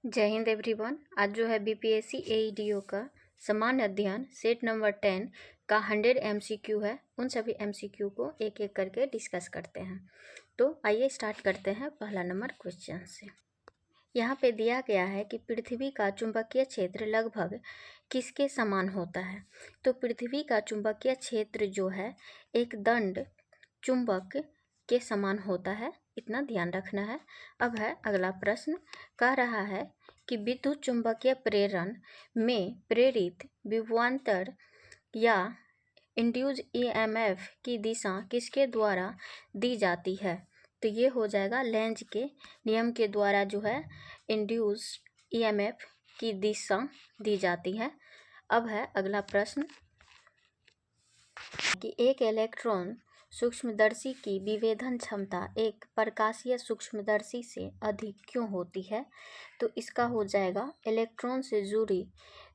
जय हिंद एवरीवन। आज जो है बीपीएससी एईडीओ का सामान्य अध्ययन सेट नंबर 10 का 100 एमसीक्यू है। उन सभी एमसीक्यू को एक एक करके डिस्कस करते हैं। तो आइए स्टार्ट करते हैं पहला नंबर क्वेश्चन से। यहाँ पे दिया गया है कि पृथ्वी का चुंबकीय क्षेत्र लगभग किसके समान होता है। तो पृथ्वी का चुंबकीय क्षेत्र जो है एक दंड चुंबक के समान होता है, इतना ध्यान रखना है। अब है अगला प्रश्न, कह रहा है कि विद्युत चुंबकीय प्रेरण में प्रेरित विभवांतर या इंड्यूस ईएमएफ की दिशा किसके द्वारा दी जाती है। तो ये हो जाएगा लेंज के नियम के द्वारा जो है इंड्यूस ईएमएफ की दिशा दी जाती है। अब है अगला प्रश्न कि एक इलेक्ट्रॉन सूक्ष्मदर्शी की विभेदन क्षमता एक प्रकाशीय सूक्ष्मदर्शी से अधिक क्यों होती है। तो इसका हो जाएगा इलेक्ट्रॉन से जुड़ी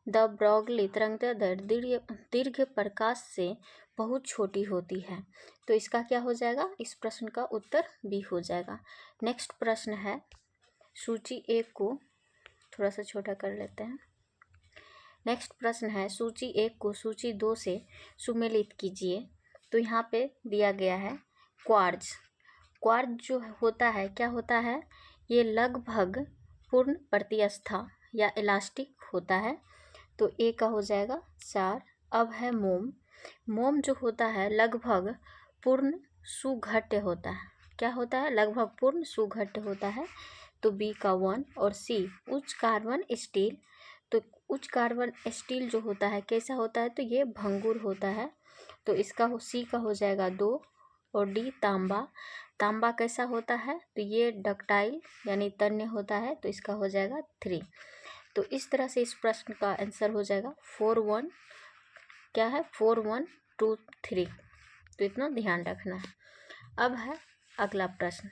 द ब्रॉगली तरंगदैर्ध्य दीर्घ प्रकाश से बहुत छोटी होती है। तो इसका क्या हो जाएगा, इस प्रश्न का उत्तर बी हो जाएगा। नेक्स्ट प्रश्न है, सूची एक को थोड़ा सा छोटा कर लेते हैं। नेक्स्ट प्रश्न है, सूची एक को सूची दो से सुमेलित कीजिए। तो यहाँ पे दिया गया है क्वार्ट्ज। क्वार्ट्ज जो होता है क्या होता है, ये लगभग पूर्ण प्रतिस्था या इलास्टिक होता है। तो ए का हो जाएगा 4। अब है मोम। मोम जो होता है लगभग पूर्ण सुघट्य होता है। क्या होता है, लगभग पूर्ण सुघट्य होता है। तो बी का 1 और सी उच्च कार्बन स्टील। तो उच्च कार्बन स्टील जो होता है कैसा होता है, तो ये भंगुर होता है। तो इसका सी का हो जाएगा 2 और डी तांबा। तांबा कैसा होता है, तो ये डक्टाइल यानी तन्य होता है। तो इसका हो जाएगा 3। तो इस तरह से इस प्रश्न का आंसर हो जाएगा 4-1 क्या है 4-1-2-3। तो इतना ध्यान रखना है। अब है अगला प्रश्न,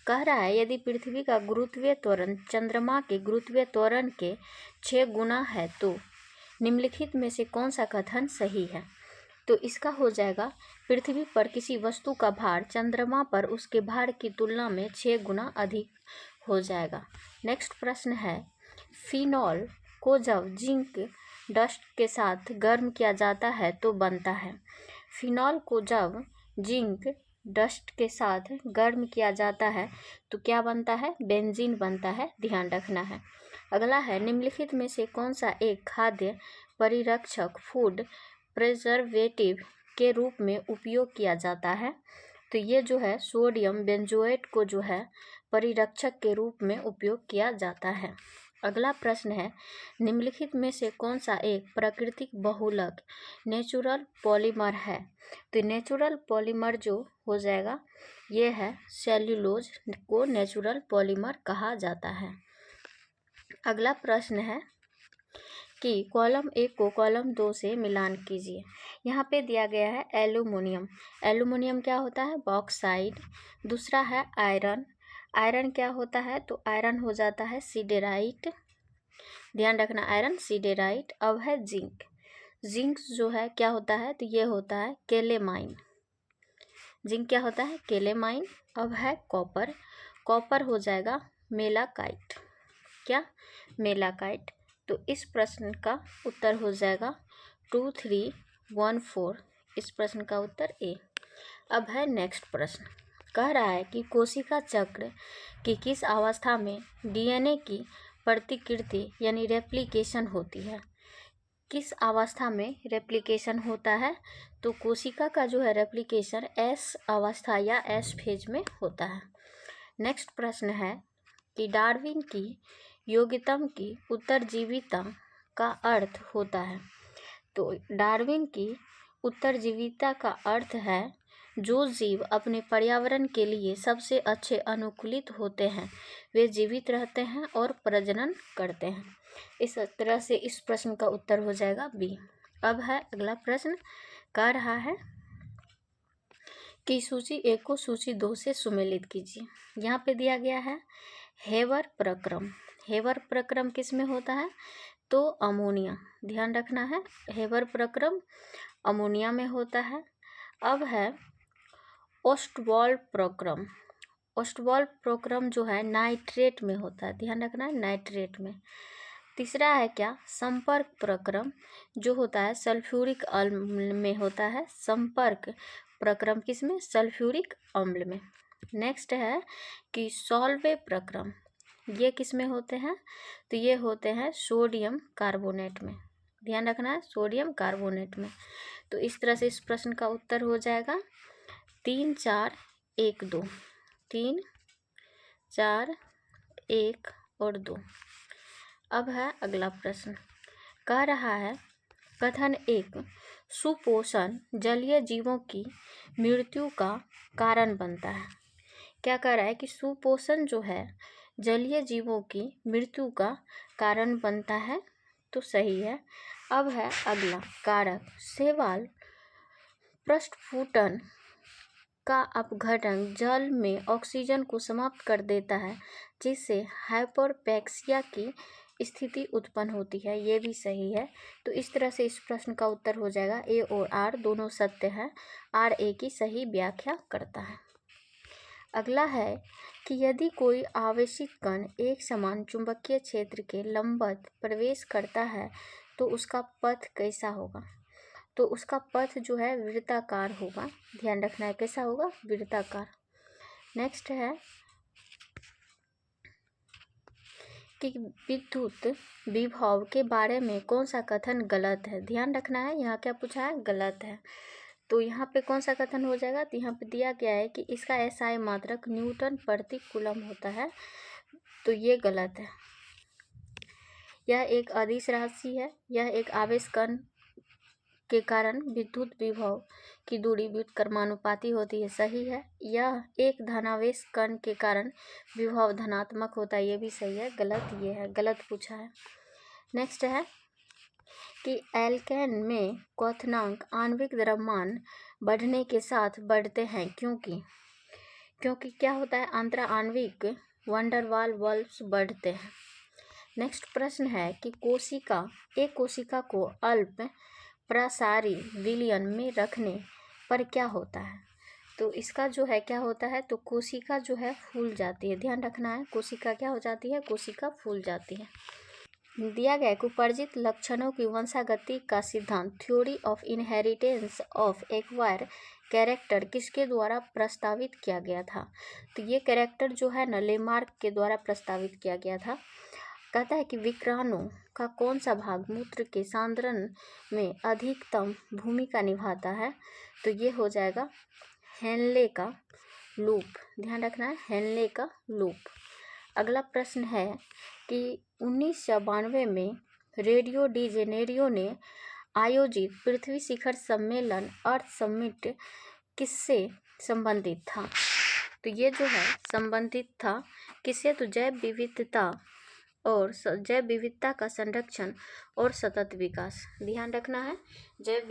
कह रहा है यदि पृथ्वी का गुरुत्वीय त्वरण चंद्रमा के गुरुत्वीय त्वरण के 6 गुना है तो निम्नलिखित में से कौन सा कथन सही है। तो इसका हो जाएगा पृथ्वी पर किसी वस्तु का भार चंद्रमा पर उसके भार की तुलना में 6 गुना अधिक हो जाएगा। नेक्स्ट प्रश्न है, फिनॉल को जब जिंक डस्ट के साथ गर्म किया जाता है तो बनता है। फिनॉल को जब जिंक डस्ट के साथ गर्म किया जाता है तो क्या बनता है, बेंजीन बनता है, ध्यान रखना है। अगला है, निम्नलिखित में से कौन सा एक खाद्य परिरक्षक फूड प्रिजर्वेटिव के रूप में उपयोग किया जाता है। तो ये जो है सोडियम बेंजोएट को जो है परिरक्षक के रूप में उपयोग किया जाता है। अगला प्रश्न है, निम्नलिखित में से कौन सा एक प्राकृतिक बहुलक नेचुरल पॉलीमर है। तो नेचुरल पॉलीमर जो हो जाएगा ये है सेल्यूलोज को नेचुरल पॉलीमर कहा जाता है। अगला प्रश्न है कि कॉलम 1 को कॉलम 2 से मिलान कीजिए। यहाँ पे दिया गया है एल्यूमिनियम। एल्यूमिनियम क्या होता है, बॉक्साइड। दूसरा है आयरन। आयरन क्या होता है, तो आयरन हो जाता है सिडेराइट, ध्यान रखना आयरन सिडेराइट। अब है जिंक। जिंक जो है क्या होता है, तो ये होता है केलेमाइन। जिंक क्या होता है, केलेमाइन। अब है कॉपर। कॉपर हो जाएगा मेलाकाइट। क्या, मेलाकाइट। तो इस प्रश्न का उत्तर हो जाएगा 2-3-1-4। इस प्रश्न का उत्तर ए। अब है नेक्स्ट प्रश्न, कह रहा है कि कोशिका चक्र की किस अवस्था में डीएनए की प्रतिकृति यानी रेप्लिकेशन होती है। किस अवस्था में रेप्लिकेशन होता है, तो कोशिका का जो है रेप्लिकेशन एस अवस्था या एस फेज में होता है। नेक्स्ट प्रश्न है कि डार्विन की योग्यतम की उत्तरजीविता का अर्थ होता है। तो डार्विन की उत्तरजीविता का अर्थ है जो जीव अपने पर्यावरण के लिए सबसे अच्छे अनुकूलित होते हैं वे जीवित रहते हैं और प्रजनन करते हैं। इस तरह से इस प्रश्न का उत्तर हो जाएगा बी। अब है अगला प्रश्न, कह रहा है कि सूची 1 को सूची 2 से सुमेलित कीजिए। यहाँ पे दिया गया है हेवर प्रक्रम। हेवर प्रक्रम किस में होता है, तो अमोनिया, ध्यान रखना है हेवर प्रक्रम अमोनिया में होता है। अब है ओस्टवाल्ड प्रक्रम। ओस्टवॉल्ड प्रक्रम जो है नाइट्रेट में होता है, ध्यान रखना है, नाइट्रेट में। तीसरा है क्या, संपर्क प्रक्रम जो होता है सल्फ्यूरिक अम्ल में होता है। संपर्क प्रक्रम किसमें, सल्फ्यूरिक अम्ल में। नेक्स्ट है कि सॉल्वे प्रक्रम, ये किस में होते हैं, तो ये होते हैं सोडियम कार्बोनेट में, ध्यान रखना है, सोडियम कार्बोनेट में। तो इस तरह से इस प्रश्न का उत्तर हो जाएगा 3 4 1 2, 3 4 1 और 2। अब है अगला प्रश्न, कह रहा है कथन एक सुपोषण जलीय जीवों की मृत्यु का कारण बनता है। क्या कह रहा है कि सुपोषण जो है जलीय जीवों की मृत्यु का कारण बनता है, तो सही है। अब है अगला कारक, शैवाल प्रस्फुटन का अपघटन जल में ऑक्सीजन को समाप्त कर देता है, जिससे हाइपरपैक्सिया की स्थिति उत्पन्न होती है, ये भी सही है। तो इस तरह से इस प्रश्न का उत्तर हो जाएगा ए और आर दोनों सत्य है, आर ए की सही व्याख्या करता है। अगला है कि यदि कोई आवेशित कण एक समान चुंबकीय क्षेत्र के लंबवत प्रवेश करता है तो उसका पथ कैसा होगा, तो उसका पथ जो है वृत्ताकार होगा, ध्यान रखना है, कैसा होगा, वृत्ताकार। नेक्स्ट है कि विद्युत विभव के बारे में कौन सा कथन गलत है, ध्यान रखना है, यहाँ क्या पूछा है, गलत है। तो यहाँ पे कौन सा कथन हो जाएगा, तो यहाँ पे दिया गया है कि इसका एसआई मात्रक न्यूटन प्रति कूलम होता है, तो ये गलत है। यह एक अदिश राशि है, यह एक आवेश कण के कारण विद्युत विभव की दूरी व्युत्क्रमानुपाती होती है, सही है। यह एक धनावेश कण के कारण विभव धनात्मक होता है, ये भी सही है, गलत ये है, गलत पूछा है। नेक्स्ट है कि एल्केन में क्वथनांक आणविक द्रव्यमान बढ़ने के साथ बढ़ते हैं, क्योंकि क्या होता है, अंतरा आणविक वंडरवाल बल्ब्स बढ़ते हैं। नेक्स्ट प्रश्न है कि एक कोशिका को अल्प प्रसारी विलयन में रखने पर क्या होता है, तो इसका जो है क्या होता है, तो कोशिका जो है फूल जाती है, ध्यान रखना है, कोशिका क्या हो जाती है, कोशिका फूल जाती है। दिया गया कुपर्जित लक्षणों की वंशागति का सिद्धांत theory of inheritance of acquire character किसके द्वारा प्रस्तावित किया गया था, तो ये कैरेक्टर जो है न लेमार्क के द्वारा प्रस्तावित किया गया था। कहता है कि विक्राणु का कौन सा भाग मूत्र के सांद्रण में अधिकतम भूमिका निभाता है, तो ये हो जाएगा हेनले का लूप, ध्यान रखना है, हेनले का लूप। अगला प्रश्न है कि 1992 में रेडियो डी जेनेरियो ने आयोजित पृथ्वी शिखर सम्मेलन अर्थ समिट किससे संबंधित था, तो ये जो है संबंधित था किससे, तो जैव विविधता का संरक्षण और सतत विकास, ध्यान रखना है, जैव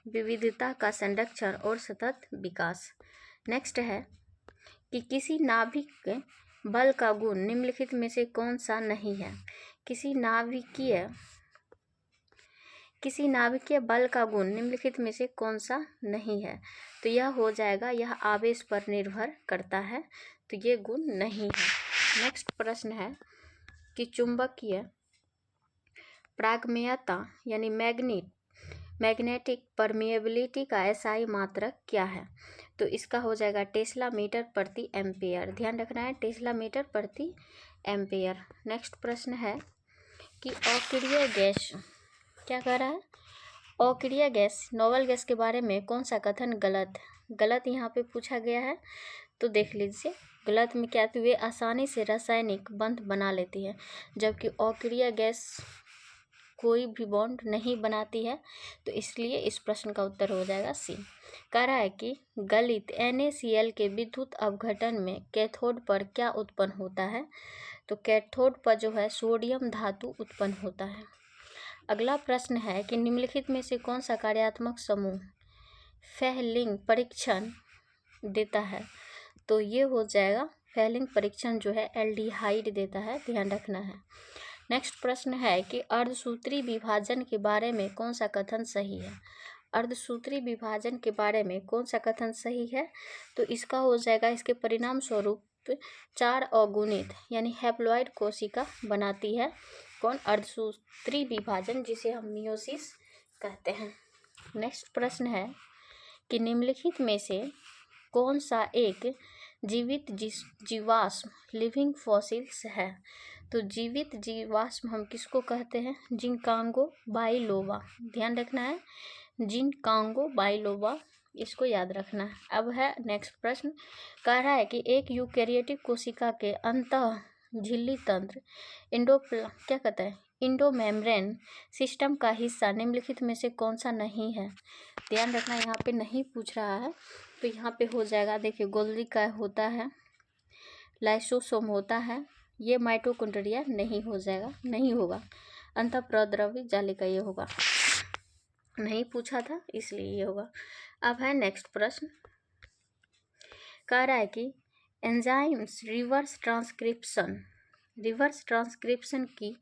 विविधता का संरक्षण और सतत विकास। नेक्स्ट है कि किसी नाभिक बल का गुण निम्नलिखित में से कौन सा नहीं है, किसी नाभिकीय बल का गुण निम्नलिखित में से कौन सा नहीं है, तो यह हो जाएगा, यह आवेश पर निर्भर करता है, तो ये गुण नहीं है। नेक्स्ट प्रश्न है कि चुंबकीय प्रागम्यता यानी मैग्नेटिक परमिएबिलिटी का एसआई मात्रक क्या है, तो इसका हो जाएगा टेस्ला मीटर प्रति एम्पेयर, ध्यान रखना है, टेस्ला मीटर प्रति एम्पेयर। नेक्स्ट प्रश्न है कि अक्रिय गैस, क्या कह रहा है, अक्रिय गैस नोबल गैस के बारे में कौन सा कथन गलत यहाँ पे पूछा गया है, तो देख लीजिए, गलत में क्या, तो वे आसानी से रासायनिक बंध बना लेती है, जबकि अक्रिय गैस कोई भी बॉन्ड नहीं बनाती है, तो इसलिए इस प्रश्न का उत्तर हो जाएगा सी। कह रहा है कि गलित NaCl के विद्युत अपघटन में कैथोड पर क्या उत्पन्न होता है, तो कैथोड पर जो है सोडियम धातु उत्पन्न होता है। अगला प्रश्न है कि निम्नलिखित में से कौन सा कार्यात्मक समूह फेहलिंग परीक्षण देता है, तो ये हो जाएगा फेहलिंग परीक्षण जो है एल्डिहाइड देता है, ध्यान रखना है। नेक्स्ट प्रश्न है कि अर्धसूत्री विभाजन के बारे में कौन सा कथन सही है, अर्धसूत्री विभाजन के बारे में कौन सा कथन सही है? तो इसका हो जाएगा, इसके परिणाम स्वरूप 4 अगुणित यानी हैप्लॉइड कोशिका बनाती है। कौन? अर्धसूत्री विभाजन, जिसे हम मियोसिस कहते हैं। नेक्स्ट प्रश्न है कि निम्नलिखित में से कौन सा एक जीवित जीवाश्म लिविंग फॉसिल्स है? तो जीवित जीवाश्म हम किसको कहते हैं? जिंकांगो बाइलोबा। ध्यान रखना है, जिंकांगो बाइलोबा, इसको याद रखना है। अब है नेक्स्ट प्रश्न, कह रहा है कि एक यूकैरियोटिक कोशिका के अंतः झिल्ली तंत्र क्या कहता है, इंडोमेम्ब्रेन सिस्टम का हिस्सा निम्नलिखित में से कौन सा नहीं है? ध्यान रखना, यहाँ पे नहीं पूछ रहा है, तो यहाँ पे हो जाएगा, देखिए गोल्गी का होता है, लाइसोसोम होता है, ये माइटोकॉन्ड्रिया नहीं हो जाएगा, नहीं होगा, अंतःप्रद्रवी जालिका ये होगा, नहीं पूछा था इसलिए ये होगा। अब है नेक्स्ट प्रश्न, कह रहा है कि एंजाइम्स रिवर्स ट्रांसक्रिप्शन की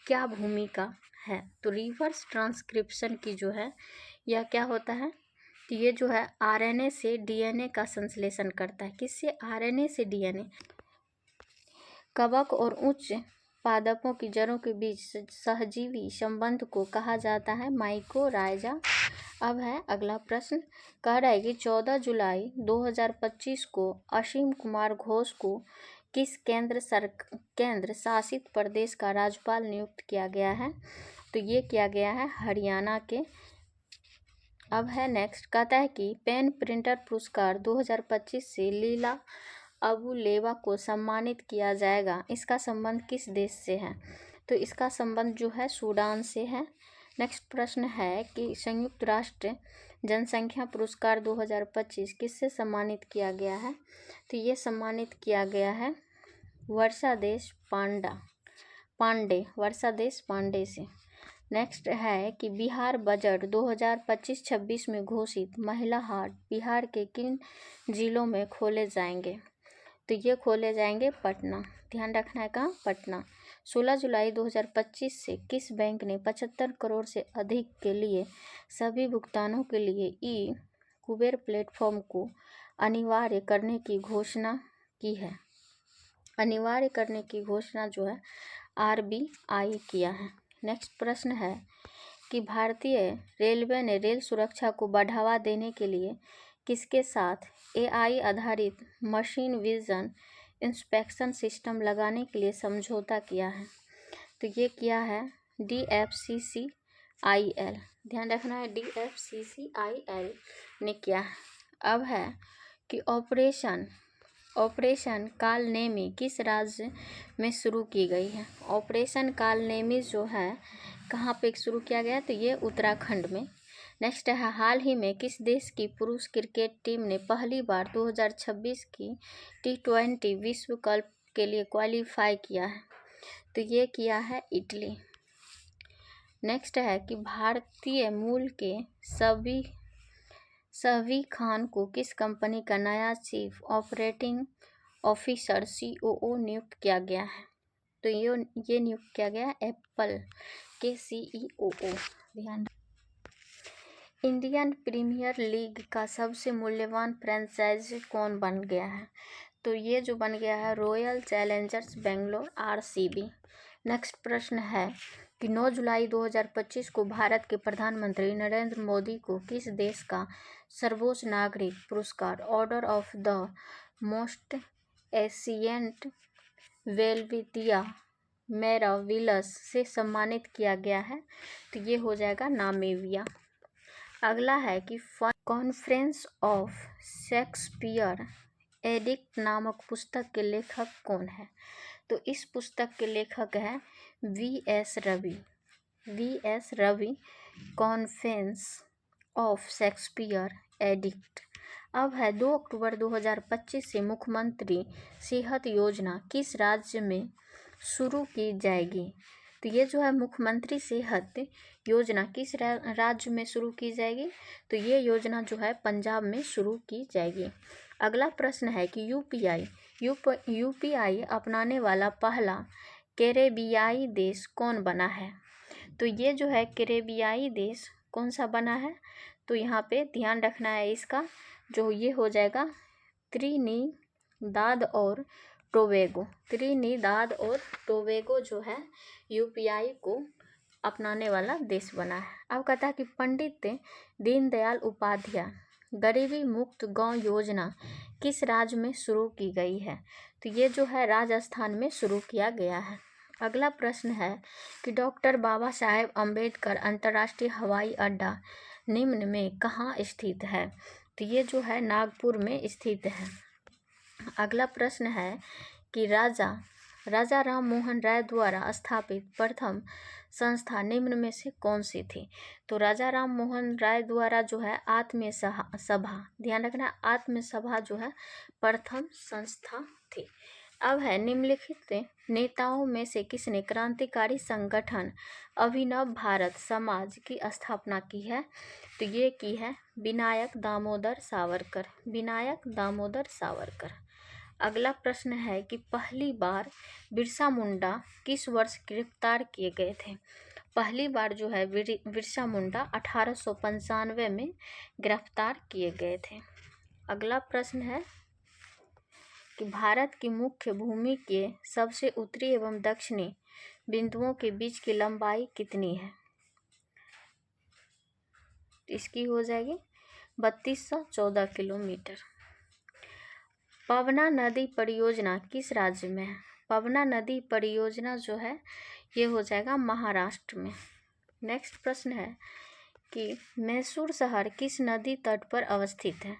क्या भूमिका है? तो रिवर्स ट्रांसक्रिप्शन की जो है यह क्या होता है, तो ये जो है आरएनए से डीएनए का संश्लेषण करता है। किससे? आरएनए से डीएनए। कवक और उच्च पादपों की जड़ों के बीच सहजीवी संबंध को कहा जाता है माइकोराइजा। अब है अगला प्रश्न, कह रहा है कि 14 जुलाई 2025 को असीम कुमार घोष को किस केंद्र शासित प्रदेश का राज्यपाल नियुक्त किया गया है? तो ये किया गया है हरियाणा के। अब है नेक्स्ट, कहता है कि पेन प्रिंटर पुरस्कार 2025 से लीला अबुलेवा को सम्मानित किया जाएगा। इसका संबंध किस देश से है? तो इसका संबंध जो है सूडान से है। नेक्स्ट प्रश्न है कि संयुक्त राष्ट्र जनसंख्या पुरस्कार 2025 किससे सम्मानित किया गया है? तो ये सम्मानित किया गया है वर्षादेश पांडे से। नेक्स्ट है कि बिहार बजट 2025-26 में घोषित महिला हाट बिहार के किन जिलों में खोले जाएंगे? तो ये खोले जाएंगे पटना। ध्यान रखना है, कहाँ? पटना। 16 जुलाई 2025 से किस बैंक ने 75 करोड़ से अधिक के लिए सभी भुगतानों के लिए ई कुबेर प्लेटफॉर्म को अनिवार्य करने की घोषणा की है? अनिवार्य करने की घोषणा जो है आरबीआई किया है। नेक्स्ट प्रश्न है कि भारतीय रेलवे ने रेल सुरक्षा को बढ़ावा देने के लिए किसके साथ एआई आधारित मशीन विजन इंस्पेक्शन सिस्टम लगाने के लिए समझौता किया है? तो ये किया है DFCCIL। ध्यान रखना है, DFCCIL ने किया है। अब है कि ऑपरेशन कालनेमी किस राज्य में शुरू की गई है? ऑपरेशन कालनेमी जो है कहाँ पे शुरू किया गया? तो ये उत्तराखंड में। नेक्स्ट है, हाल ही में किस देश की पुरुष क्रिकेट टीम ने पहली बार 2026 की T20 विश्व कप के लिए क्वालिफाई किया है? तो ये किया है इटली। नेक्स्ट है कि भारतीय मूल के सभी खान को किस कंपनी का नया चीफ ऑपरेटिंग ऑफिसर COO नियुक्त किया गया है? तो ये नियुक्त किया गया एप्पल के CEO। ध्यान, इंडियन प्रीमियर लीग का सबसे मूल्यवान फ्रेंचाइजी कौन बन गया है? तो ये जो बन गया है royal Challengers Bangalore RCB। Next प्रश्न है कि 9 जुलाई 2025 को भारत के प्रधानमंत्री नरेंद्र मोदी को किस देश का सर्वोच्च नागरिक पुरस्कार order of the most ancient Welwitschia mirabilis से सम्मानित किया गया है? तो ये हो जाएगा नामीबिया। अगला है कि कॉन्फ्रेंस ऑफ शेक्सपियर एडिक्ट नामक पुस्तक के लेखक कौन है? तो इस पुस्तक के लेखक हैं V.S. Ravi. Conference of Shakespeare addict. अब है 2 अक्टूबर 2025 से मुख्यमंत्री सेहत योजना किस राज्य में शुरू की जाएगी? तो ये जो है मुख्यमंत्री सेहत योजना किस राज्य में शुरू की जाएगी? तो ये योजना जो है पंजाब में शुरू की जाएगी। अगला प्रश्न है कि यूपीआई अपनाने वाला पहला कैरेबियाई देश कौन बना है? तो ये जो है कैरेबियाई देश कौन सा बना है? तो यहाँ पे ध्यान रखना है इसका, जो ये हो जाएगा त्रिनिदाद और टोबैगो। त्रिनिदाद और टोबैगो जो है यूपीआई को अपनाने वाला देश बना है। अब कहता है कि पंडित दीनदयाल उपाध्याय गरीबी मुक्त गांव योजना किस राज्य में शुरू की गई है? तो ये जो है राजस्थान में शुरू किया गया है। अगला प्रश्न है कि डॉक्टर बाबा साहेब अम्बेडकर अंतर्राष्ट्रीय हवाई अड्डा निम्न में कहाँ स्थित है? तो ये जो है नागपुर में स्थित है। अगला प्रश्न है कि राजा राम मोहन राय द्वारा स्थापित प्रथम संस्था निम्न में से कौन सी थी? तो राजा राम मोहन राय द्वारा जो है आत्मीय सभा, ध्यान रखना, आत्मीय सभा जो है प्रथम संस्था थी। अब है निम्नलिखित नेताओं में से किसने क्रांतिकारी संगठन अभिनव भारत समाज की स्थापना की है? तो ये की है विनायक दामोदर सावरकर। विनायक दामोदर सावरकर। अगला प्रश्न है कि पहली बार बिरसा मुंडा किस वर्ष गिरफ्तार किए गए थे? पहली बार जो है बिरसा मुंडा 1895 में गिरफ्तार किए गए थे। अगला प्रश्न है कि भारत की मुख्य भूमि के सबसे उत्तरी एवं दक्षिणी बिंदुओं के बीच की लंबाई कितनी है? इसकी हो जाएगी 3214 किलोमीटर। पवना नदी परियोजना किस राज्य में है? पवना नदी परियोजना जो है ये हो जाएगा महाराष्ट्र में। नेक्स्ट प्रश्न है कि मैसूर शहर किस नदी तट पर अवस्थित है?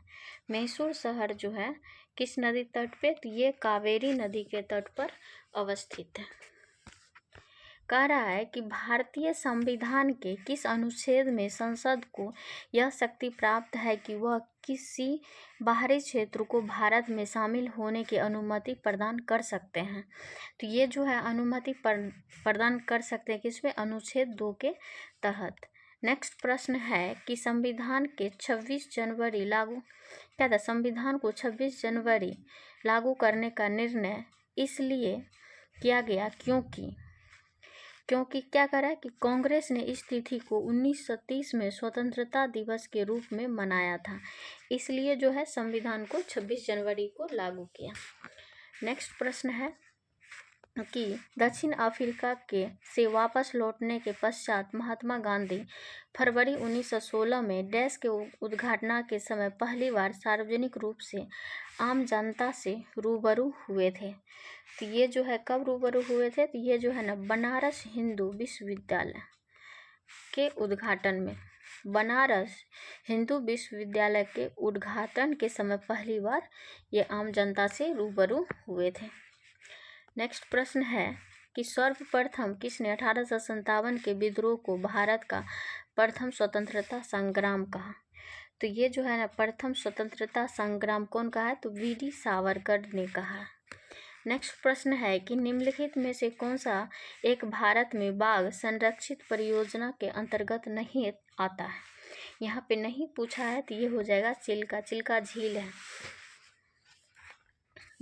मैसूर शहर जो है किस नदी तट पे? तो ये कावेरी नदी के तट पर अवस्थित है। कह रहा है कि भारतीय संविधान के किस अनुच्छेद में संसद को यह शक्ति प्राप्त है कि वह किसी बाहरी क्षेत्र को भारत में शामिल होने की अनुमति प्रदान कर सकते हैं? तो ये जो है अनुमति प्रदान कर सकते हैं किसमें? अनुच्छेद 2 के तहत। नेक्स्ट प्रश्न है कि संविधान के 26 जनवरी लागू क्या था? संविधान को 26 जनवरी लागू करने का निर्णय इसलिए किया गया क्योंकि क्या करा कि कांग्रेस ने इस तिथि को 1930 में स्वतंत्रता दिवस के रूप में मनाया था, इसलिए जो है संविधान को 26 जनवरी को लागू किया। नेक्स्ट प्रश्न है कि दक्षिण अफ्रीका से वापस लौटने के पश्चात महात्मा गांधी फरवरी 1916 में डैश के उद्घाटन के समय पहली बार सार्वजनिक रूप से आम जनता से रूबरू हुए थे। तो ये जो है कब रूबरू हुए थे? तो ये जो है ना बनारस हिंदू विश्वविद्यालय के उद्घाटन में, बनारस हिंदू विश्वविद्यालय के उद्घाटन के समय पहली बार ये आम जनता से रूबरू हुए थे। नेक्स्ट प्रश्न है कि सर्वप्रथम किसने 1857 के विद्रोह को भारत का प्रथम स्वतंत्रता संग्राम कहा? तो ये जो है ना प्रथम स्वतंत्रता संग्राम कौन कहा है? तो वीडी सावरकर ने कहा। नेक्स्ट प्रश्न है कि निम्नलिखित में से कौन सा एक भारत में बाघ संरक्षित परियोजना के अंतर्गत नहीं आता है? यहाँ पे नहीं पूछा है तो ये हो जाएगा चिल्का झील है।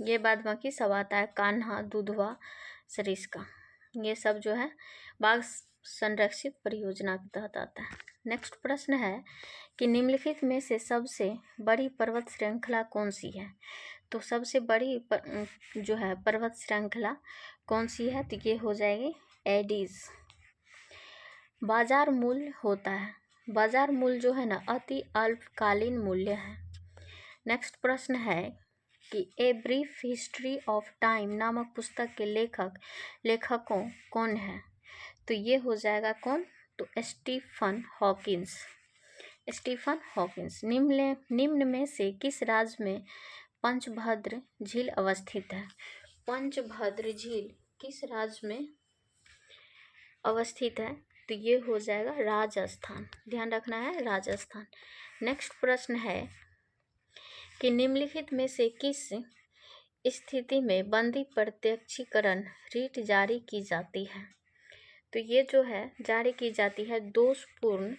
ये बाद बाकी सब आता है कान्हा, दुधवा, सरिस्का, ये सब जो है बाघ संरक्षित परियोजना के तहत आता है। नेक्स्ट प्रश्न है कि निम्नलिखित में से सबसे बड़ी पर्वत श्रृंखला कौन सी है? तो सबसे बड़ी जो है पर्वत श्रृंखला कौन सी है? तो ये हो जाएगी एडीज। बाजार मूल्य होता है, बाजार मूल्य जो है ना अति अल्पकालीन मूल्य है। नेक्स्ट प्रश्न है कि a brief history of time नामक पुस्तक के लेखकों कौन है? तो ये हो जाएगा कौन? तो स्टीफन हॉकिंस। निम्न में से किस राज्य में पंचभद्र झील अवस्थित है? पंचभद्र झील किस राज्य में अवस्थित है? तो ये हो जाएगा राजस्थान, ध्यान रखना है राजस्थान। नेक्स्ट प्रश्न है कि निम्नलिखित में से किस स्थिति में बंदी प्रत्यक्षीकरण रीट जारी की जाती है? तो ये जो है जारी की जाती है दोषपूर्ण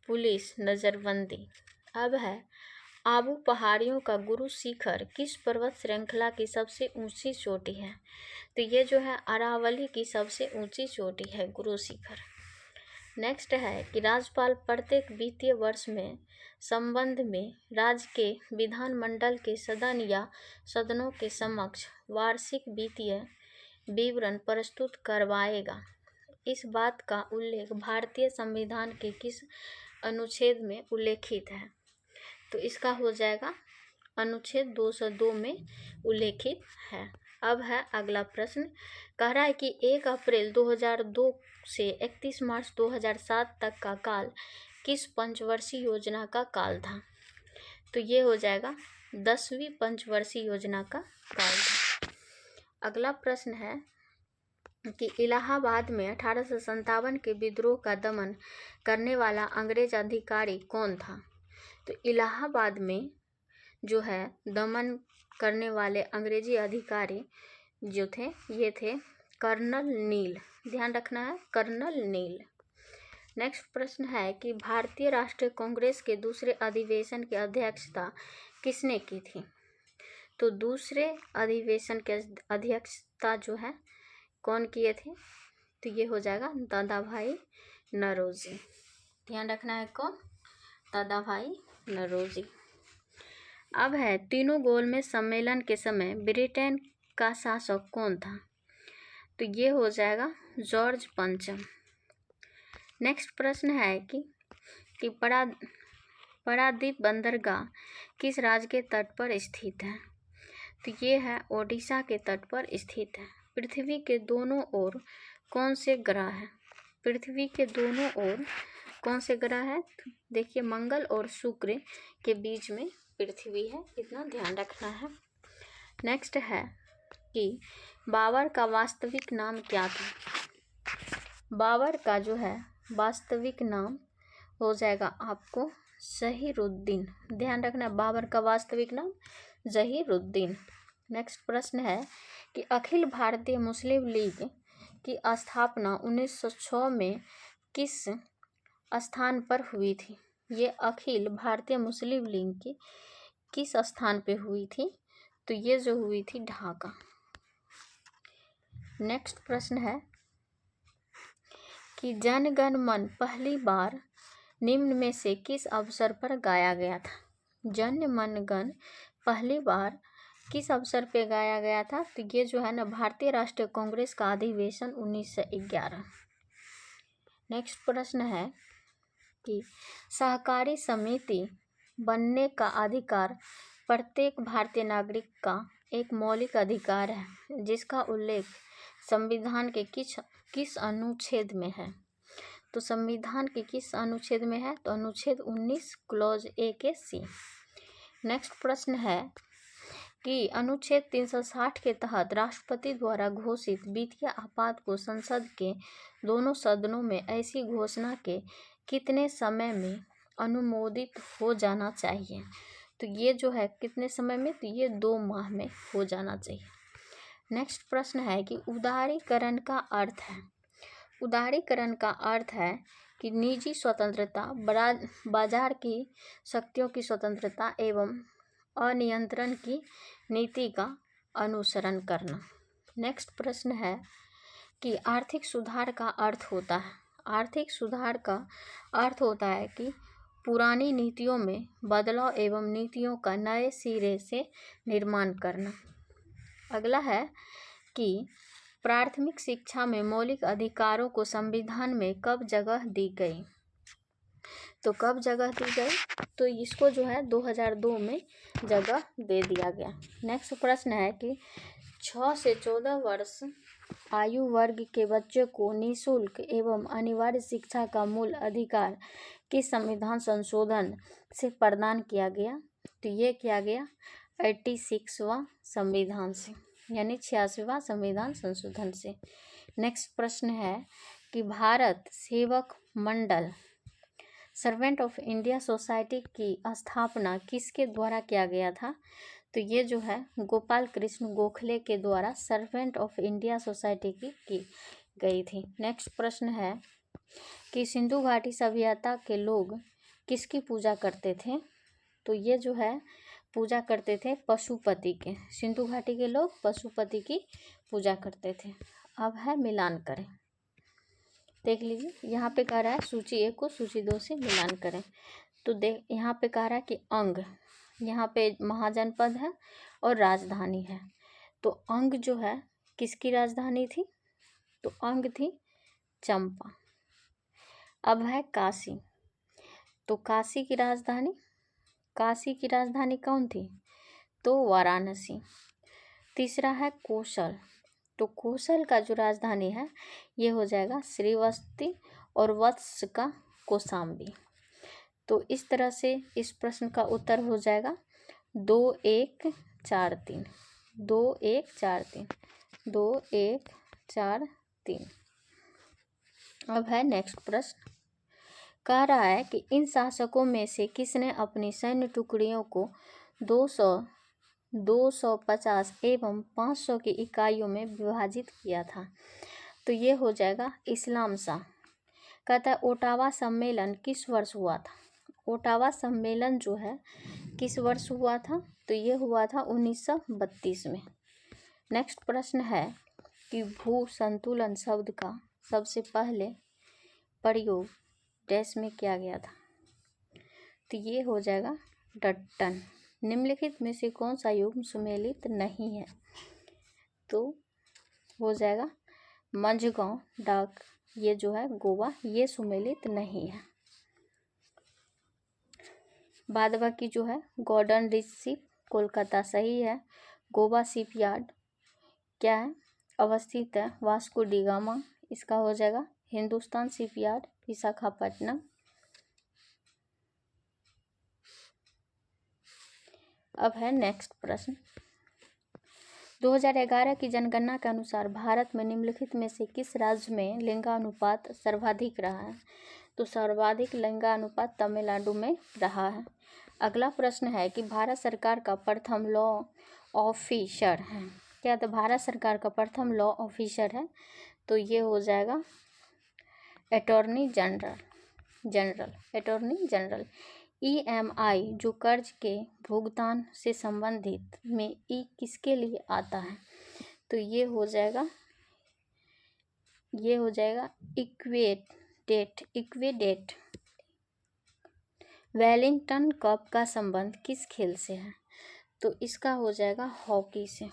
पुलिस नज़रबंदी। अब है आबू पहाड़ियों का गुरु शिखर किस पर्वत श्रृंखला की सबसे ऊंची चोटी है? तो ये जो है अरावली की सबसे ऊंची चोटी है गुरु शिखर। नेक्स्ट है कि राज्यपाल प्रत्येक वित्तीय वर्ष में संबंध में राज्य के विधानमंडल के सदन या सदनों के समक्ष वार्षिक वित्तीय विवरण प्रस्तुत करवाएगा। इस बात का उल्लेख भारतीय संविधान के किस अनुच्छेद में उल्लेखित है? तो इसका हो जाएगा अनुच्छेद 202 में उल्लेखित है। अब है अगला प्रश्न, कह रहा है कि 1 अप्रैल 2002 से 31 मार्च 2007 तक का काल किस पंचवर्षीय योजना का काल था? तो ये हो जाएगा 10वीं पंचवर्षीय योजना का काल था। अगला प्रश्न है कि इलाहाबाद में 1857 के विद्रोह का दमन करने वाला अंग्रेज अधिकारी कौन था? तो इलाहाबाद में जो है दमन करने वाले अंग्रेजी अधिकारी जो थे ये थे कर्नल नील। ध्यान रखना है, कर्नल नील। नेक्स्ट प्रश्न है कि भारतीय राष्ट्रीय कांग्रेस के दूसरे अधिवेशन की अध्यक्षता किसने की थी? तो दूसरे अधिवेशन के अध्यक्षता जो है कौन किए थे? तो ये हो जाएगा दादा भाई नौरोजी। ध्यान रखना है कौन? दादा भाई नौरोजी। अब है तीनों गोलमेज सम्मेलन के समय ब्रिटेन का शासक कौन था? तो ये हो जाएगा जॉर्ज पंचम। नेक्स्ट प्रश्न है कि पारादीप बंदरगाह किस राज्य के तट पर स्थित है? तो ये है ओडिशा के तट पर स्थित है। पृथ्वी के दोनों ओर कौन से ग्रह हैं? पृथ्वी के दोनों ओर कौन से ग्रह हैं? देखिए मंगल और शुक्र के बीच में पृथ्वी है, इतना ध्यान रखना है। नेक्स्ट है कि बाबर का वास्तविक नाम क्या था? बाबर का जो है वास्तविक नाम हो जाएगा आपको जहीरुद्दीन। ध्यान रखना, बाबर का वास्तविक नाम जहीरुद्दीन। नेक्स्ट प्रश्न है कि अखिल भारतीय मुस्लिम लीग की स्थापना 1906 में किस स्थान पर हुई थी? ये अखिल भारतीय मुस्लिम लीग की किस स्थान पे हुई थी? तो ये जो हुई थी ढाका। नेक्स्ट प्रश्न है कि जन गण मन पहली बार निम्न में से किस अवसर पर गाया गया था? जन मन गण पहली बार किस अवसर पे गाया गया था? तो ये जो है ना भारतीय राष्ट्रीय कांग्रेस का अधिवेशन 1911। नेक्स्ट प्रश्न है कि सहकारी समिति बनने का अधिकार प्रत्येक भारतीय नागरिक का एक मौलिक अधिकार है जिसका उल्लेख संविधान के किस अनुच्छेद में है? तो संविधान के किस अनुच्छेद में है? तो अनुच्छेद 19 क्लॉज ए के सी। नेक्स्ट प्रश्न है कि अनुच्छेद 360 के तहत राष्ट्रपति द्वारा घोषित वित्तीय आपात को संसद के दोनों सदनों में ऐसी घोषणा के कितने समय में अनुमोदित हो जाना चाहिए? तो ये जो है कितने समय में? तो ये 2 माह में हो जाना चाहिए। नेक्स्ट प्रश्न है कि उदारीकरण का अर्थ है। उदारीकरण का अर्थ है कि निजी स्वतंत्रता, बाजार की शक्तियों की स्वतंत्रता एवं अनियंत्रण की नीति का अनुसरण करना। नेक्स्ट प्रश्न है कि आर्थिक सुधार का अर्थ होता है। आर्थिक सुधार का अर्थ होता है कि पुरानी नीतियों में बदलाव एवं नीतियों का नए सिरे से निर्माण करना। अगला है कि प्राथमिक शिक्षा में मौलिक अधिकारों को संविधान में कब जगह दी गई? तो कब जगह दी गई? तो इसको जो है 2002 में जगह दे दिया गया। नेक्स्ट प्रश्न है कि 6 से 14 वर्ष आयु वर्ग के बच्चों को निःशुल्क एवं अनिवार्य शिक्षा का मूल अधिकार किस संविधान संशोधन से प्रदान किया गया? तो ये किया गया 86वां संविधान से, यानी 86वां संविधान संशोधन से। नेक्स्ट प्रश्न है कि भारत सेवक मंडल सर्वेंट ऑफ इंडिया सोसाइटी की स्थापना किसके द्वारा किया गया था? तो ये जो है गोपाल कृष्ण गोखले के द्वारा सर्वेंट ऑफ इंडिया सोसाइटी की गई थी। नेक्स्ट प्रश्न है कि सिंधु घाटी सभ्यता के लोग किसकी पूजा करते थे? तो ये जो है पूजा करते थे पशुपति के। सिंधु घाटी के लोग पशुपति की पूजा करते थे। अब है मिलान करें। देख लीजिए, यहाँ पे कह रहा है सूची 1 को सूची 2 से मिलान करें। तो देख यहाँ पे कह रहा है कि अंग, यहाँ पे महाजनपद है और राजधानी है। तो अंग जो है किसकी राजधानी थी? तो अंग थी चंपा। अब है काशी। तो काशी की राजधानी कौन थी? तो वाराणसी। तीसरा है कौशल। तो कौशल का जो राजधानी है ये हो जाएगा श्रीवस्ती और वत्स का कौशाम्बी। तो इस तरह से इस प्रश्न का उत्तर हो जाएगा 2 1 4 3 2 1 4 3 2 1 4 3। अब है नेक्स्ट प्रश्न। कह रहा है कि इन शासकों में से किसने अपनी सैन्य टुकड़ियों को 200, 250 एवं 500 की इकाइयों में विभाजित किया था? तो ये हो जाएगा इस्लाम शाह। कहता है ओटावा सम्मेलन किस वर्ष हुआ था? ओटावा सम्मेलन जो है किस वर्ष हुआ था? तो ये हुआ था 1932 में। नेक्स्ट प्रश्न है कि भू संतुलन शब्द का सबसे पहले प्रयोग डैश में किया गया था? तो ये हो जाएगा डट्टन। निम्नलिखित में से कौन सा युग्म सुमेलित नहीं है? तो हो जाएगा मंझगांव डाक, ये जो है गोवा, ये सुमेलित नहीं है। बाद बाकी जो है गॉर्डन रिच शिप कोलकाता सही है। गोवा शिप यार्ड क्या है? अवस्थित है वास्को डी गामा, इसका हो जाएगा। Hindustan ship yard Visakhapatnam. अब है नेक्स्ट प्रश्न। 2011 की जनगणना के अनुसार भारत में निम्नलिखित में से किस राज्य में लिंगानुपात सर्वाधिक रहा है? तो सर्वाधिक लिंगानुपात तमिलनाडु में रहा है। अगला प्रश्न है कि भारत सरकार का प्रथम लॉ ऑफिसर है क्या? तो भारत सरकार का प्रथम लॉ ऑफिसर है तो ये हो जाएगा अटॉर्नी जनरल। EMI जो कर्ज के भुगतान से संबंधित में किसके लिए आता है? तो ये हो जाएगा इक्विडेट। वेलिंगटन कप का संबंध किस खेल से है? तो इसका हो जाएगा हॉकी से।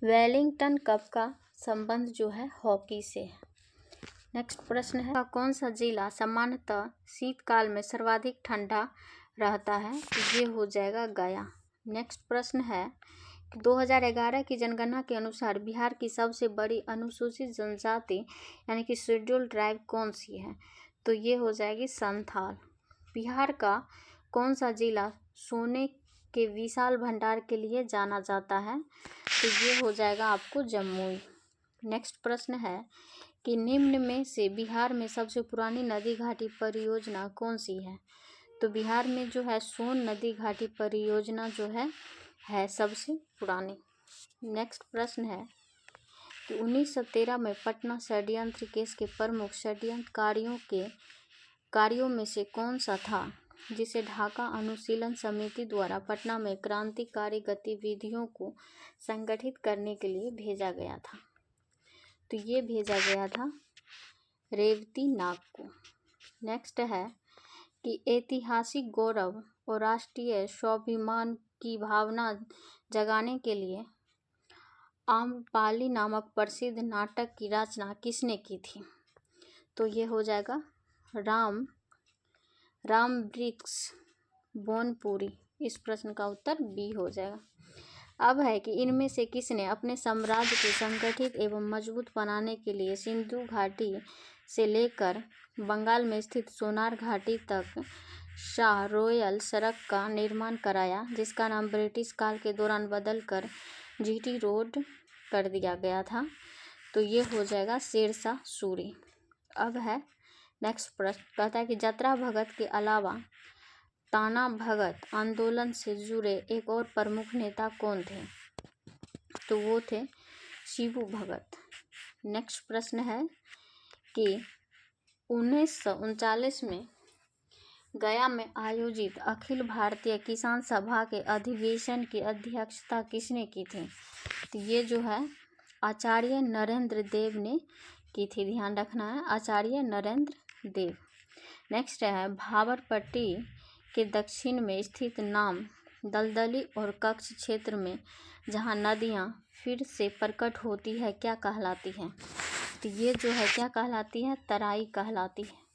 वेलिंगटन कप का संबंध जो है हॉकी से है। नेक्स्ट प्रश्न है कौन सा जिला सामान्यतः शीतकाल में सर्वाधिक ठंडा रहता है? तो ये हो जाएगा गया। नेक्स्ट प्रश्न है 2011 की जनगणना के अनुसार बिहार की सबसे बड़ी अनुसूचित जनजाति यानी कि शेड्यूल्ड ट्राइब कौन सी है? तो ये हो जाएगी संथाल। बिहार का कौन सा जिला सोने के विशाल भंडार के लिए जाना जाता है? तो ये हो जाएगा आपको जमुई। नेक्स्ट प्रश्न है कि निम्न में से बिहार में सबसे पुरानी नदी घाटी परियोजना कौन सी है? तो बिहार में जो है सोन नदी घाटी परियोजना जो है सबसे पुरानी। नेक्स्ट प्रश्न है कि 1913 में पटना षड्यंत्र केस के प्रमुख कार्यों में से कौन सा था जिसे ढाका अनुशीलन समिति द्वारा पटना में क्रांतिकारी गतिविधियों को संगठित करने के लिए भेजा गया था? तो ये भेजा गया था रेवती नाग को। नेक्स्ट है कि ऐतिहासिक गौरव और राष्ट्रीय स्वाभिमान की भावना जगाने के लिए आम्रपाली नामक प्रसिद्ध नाटक की रचना किसने की थी? तो ये हो जाएगा राम वृक्ष बोनपुरी। इस प्रश्न का उत्तर बी हो जाएगा। अब है कि इनमें से किसने अपने साम्राज्य को संगठित एवं मजबूत बनाने के लिए सिंधु घाटी से लेकर बंगाल में स्थित सोनार घाटी तक शाह रॉयल सड़क का निर्माण कराया, जिसका नाम ब्रिटिश काल के दौरान बदलकर जीटी रोड कर दिया गया था? तो ये हो जाएगा शेरशाह सूरी। अब है नेक्स्ट प्रश्न। कहता है कि जतरा भगत के अलावा ताना भगत आंदोलन से जुड़े एक और प्रमुख नेता कौन थे? तो वो थे शिबू भगत। नेक्स्ट प्रश्न है कि 1939 में गया में आयोजित अखिल भारतीय किसान सभा के अधिवेशन की अध्यक्षता किसने की थी? तो ये जो है आचार्य नरेंद्र देव ने की थी, ध्यान रखना है, आचार्य नरेंद्र देव। नेक्स्ट है भाबर पट्टी के दक्षिण में स्थित नाम दलदली और कच्छ क्षेत्र में जहाँ नदियाँ फिर से प्रकट होती है क्या कहलाती है? तो ये जो है क्या कहलाती है? तराई कहलाती है।